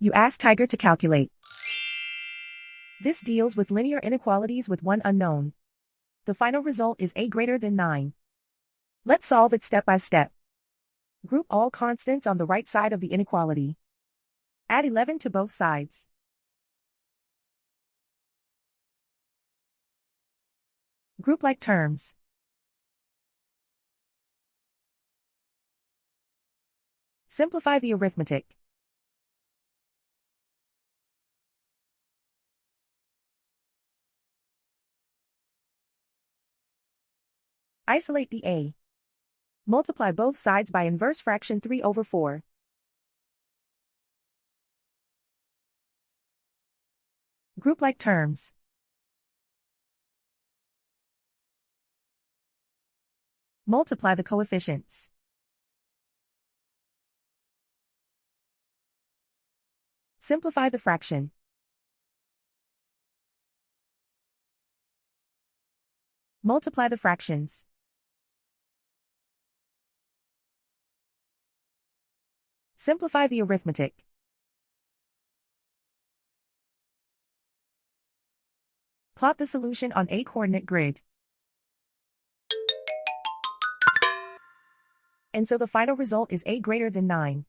You ask Tiger to calculate. This deals with linear inequalities with one unknown. The final result is a greater than 9. Let's solve it step by step. Group all constants on the right side of the inequality. Add 11 to both sides. Group like terms. Simplify the arithmetic. Isolate the a. Multiply both sides by inverse fraction 3/4. Group like terms. Multiply the coefficients. Simplify the fraction. Multiply the fractions. Simplify the arithmetic. Plot the solution on a coordinate grid. And so the final result is a greater than 9.